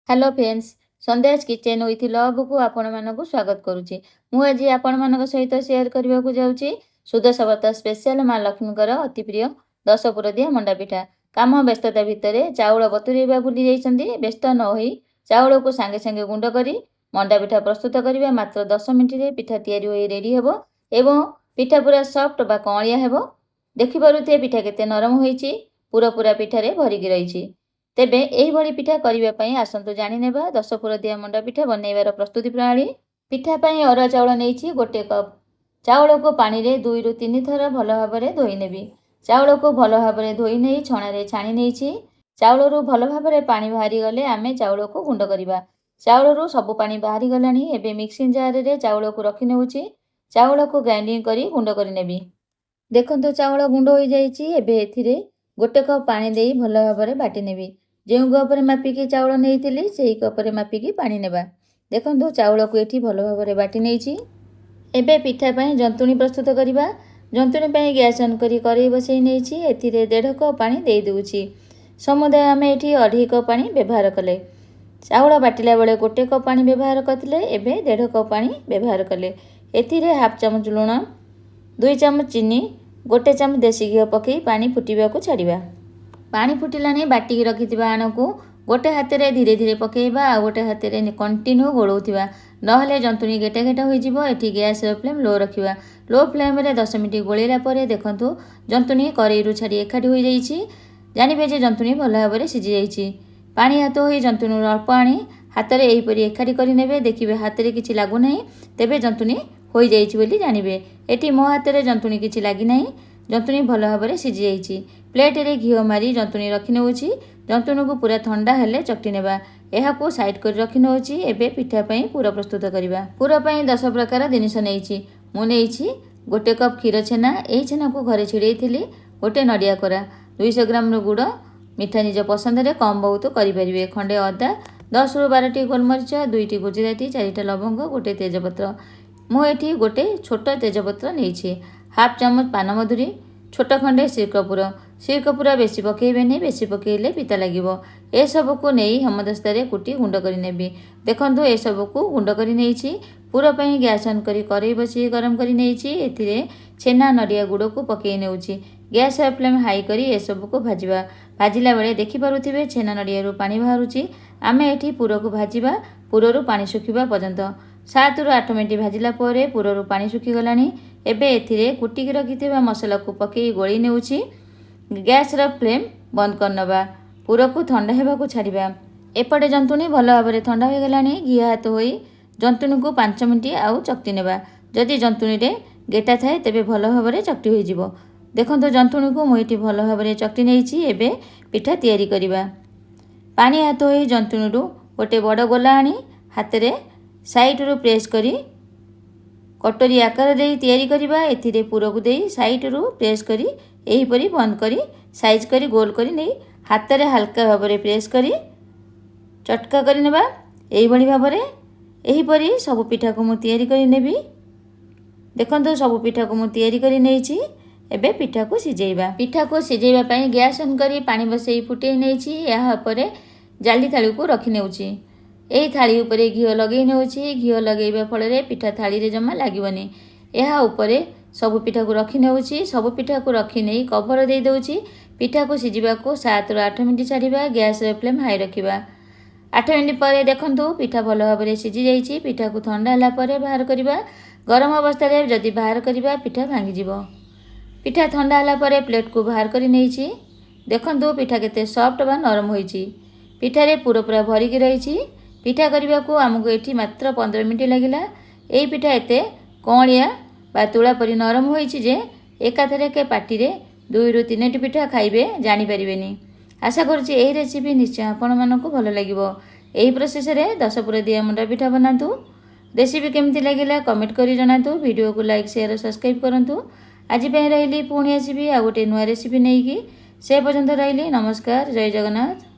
Hello friends Sandhya's kitchen with love को आपण मानक स्वागत करुच्ची। मुझे आपण मान सहित शेयर करने को जाऊँगी सुदशा व्रत स्पेशल माँ लक्ष्मीकर अति प्रिय 10 पुरदिया मंडा पिठा। काम व्यस्तता भितर चाउल बतुरेबा भूली जाइछन्ती। व्यस्त न होई चाउल को सांगे सांगे गुंड करी मंडा पिठा प्रस्तुत करबा। मात्र 10 मिनिट रे पिठा तैयारी होई रेडी हेबो एवं पिठा पूरा सॉफ्ट बा कणिया हेबो। देखि पारुथे पिठा केते नरम होईची, पूरा पूरा पिठारे भरिकी रहिछि। तेबे एही पिठा करने ପାଇଁ आसंतु जानि नेबा 10 पुरदिया मंडा पिठा बनैबार प्रस्तुति प्रणाली। पिठा ପାଇଁ अरुआ चाउल नेइछि 1 कप। चाउल को पानी रे 2 रु 3 थर भल भाबरे धोई नेबी। चाउल को भल भाबरे धोई नेई छणा रे छाणी नेइछि। चाउल रु भल भाबरे पानी बाहरी गले आमे चाउल को गुंड करिबा। चाउल रु सब पानी बाहरी गलानी। एबे मिक्सिंग जार रे चाउल को रखि नेउछि। चाउल को ग्राइंडिंग करी गुंड करि नेबी। देखंतु चाउल गुंड होई जाइछि। एबे एथिरे 1 कप पानी देई भल भाबरे बाटी नेबी। जो कपरे मापिकी चाउल नहीं से कपरे मापिकी पानी नेबा। देखो चाउल को ये भल भाव बाटी नहीं। एबे पिठा पाई जंतुणी प्रस्तुत करवा। जंतुणी पाई गैस ऑन करी कड़ाई बसई नहीं। 1.5 कप पानी दे दूची। समुदाय आम ये 2.5 कप पानी व्यवहार कले। चाउल बाटिला बेले 1 कप पानी व्यवहार करते। एबे 1.5 कप पानी व्यवहार कले। एथिरे हाफ चामच लुण, 2 चामच चीनी, 1 चामच देसी घी पकई पानी फुटिबा को छाड़िबा। पानी फुटिलानी बाटिकी रखिथिबा आण को गोटे हाथ रे धीरे धीरे पकेइबा आ गोटे हाथ रे कंटिन्यू गोळौथिबा। नहले जंतुणी गेटा गेटा होई जिवो। एठी गैस फ्लेम लो रखिबा। लो फ्लेम रे 10 मिनिट गोळेला परे देखंतु जंतुणी कड़ाई रु छाड़ी एकाठी होई जाईछि। जानिबे जे जंतुणी भल भाबरे सिझी जाईछि। पानी हाथ होई जंतुणी अल्प आनी हाथ रे एही परी एकाठी करि नेबे। देखिबे हाथ रे किछि लागु नाही, तेबे जंतुणी होई जाईछि बोली जानिबे। एठी मो हाथ रे जंतुणी किछि लागि नाही। जंतुणी भल भाबरे सिझी जाईछि। प्लेट रे घी मारी जंतुणी रखि नेउछि। जंतुणी को पूरा ठंडा हेले चकटी नेबा। एहाकू साइड कर रखि नेउछि। एबे पिठा पई पूरा प्रस्तुत करिबा। पूरा पई 10 प्रकार जिनिस नेइछि। मु नेइछि 1 कप क्षीर छेना। एही छेना को घरे छिड़ेइथिली। 1 नडिया कोरा, 200 ग्राम गुड़, मिठा निज पसंद रे कम बहुत करि परिबे। खंडे अदा, 10 रु 12 टी गोलमरिच, 2 टी गुजराती, 4 टा लवंग, 1 तेजपत्र। मु एठी 1 छोट तेजपत्र नेइछि। हाफ चामच पानमधुरी, छोट खंडे श्रीकपूर। श्रीकपूर बेसी पकेइबेनी, बेसी पकेइले पिता लागिबो। ए सब को नेई हेमदस्तारे कुटी गुंड करि नेबी। देखंतु ए सब को गुंड करि नेइछि। पूरा पई गैस ऑन करी कड़ाई बसी गरम करि नेइछि। एथिरे छेना नडिया गुड़ को पकेइ नेउछि। गैस फ्लेम हाई करी ए सब को भाजिबा। भाजिला बेले देखि पारुथिबे छेना नडिया रु पानी बाहरुछि। आमे एठी पूरा को भाजिबा। पूरा रु पानी सुखिबा पर्यंत 7 रु 8 मिनिट भाजिला परे पूरा रु पानी सुखि गलानी। एबे एथिरे कुटिकी रखिथिबा मसला को पकेइ गोळी नेउछि। गैस रा फ्लेम बंद करनबा। पूरा को ठंडा हेबा को छाड़िबा। एपटे जंतुणी भल भाबरे ठंडा हो गलानी। घी हाथ होई जंतुणी को 5 मिनिट आउ चकटी नेबा। जदि जंतुणी रे गेटा थाए तेबे भल भाबरे चकटी होई जिवो। देखंतु जंतुणी को मुइटी भल भाबरे चकटी नेइछि। एबे पिठा तैयारी करिबा। पानी हाथ होई जंतुणी रु गोटे बड़ गोला आनी हाथ रे साइड रु प्रेस करी कटोरी आकार दे तैयारी करिबा। एथिरे पूरा को देई साइड रु प्रेस करी एही परी बंद करी साइज करी गोल करी नै हाथ रे हल्का भाबरे प्रेस करी चटका करी नेबा। एही बडी भाबरे एही परी सब पिठा को मु तैयारी करी नेबी। देखंतु सब पिठा को मु तैयारी करी नेइछि। एबे पिठा को सिजेइबा। पिठा को सिजेइबा पई गैस ऑन करी पानी बसई फुटेई नेइछि। एहा परे जाली थाली को रखि नेउछि। एही थाली उपरे घी लगेई नेउछि। घी लगेइबा फल रे पिठा थाली रे जमा लागिवनी। एहा उपरे सब पिठा को रखि नेउछि। सब पिठा को रखि नै कवर दे देउछि। पिठा को सिजिबा को 7 रु 8 मिनिट छाड़िबा। गैस फ्लेम हाई रखिबा। 8 मिनिट परे देखंतु पिठा भल भाबरे सिझी जाइछि। पिठा को ठंडा होला परे बाहर करिबा। गरम अवस्था रे जदि बाहर करिबा पिठा भांगी जिवो। पिठा ठंडा होला परे प्लेट को बाहर करि नेइछि। देखंतु पिठा केते सॉफ्ट बा नरम होइछि। पिठा रे पूरा भरी के रहिछि। पिठा करबा को हमको एठी मात्र 15 मिनिट लागिला। एई पिठा एते कणिया बा तुळा परी नरम होइछि जे एकाथरे के पाटी रे 2 रु 3 टी पिठा खाइबे जानि परिबेनी। आशा करूछि एही रेसिपी निश्चय आपण मानको भलो लागिवो। एही प्रोसेस रे 10 पुरदिया मंडा पिठा बनातु। रेसिपी केमति लागिला कमेंट करी जणातु। वीडियो को लाइक शेयर और सब्सक्राइब करंतु। आज पे रहिली पुणी आसीबी आ गोटे नुआ रेसिपी नेकी। से पर्यंत रहिली। नमस्कार, जय जगन्नाथ।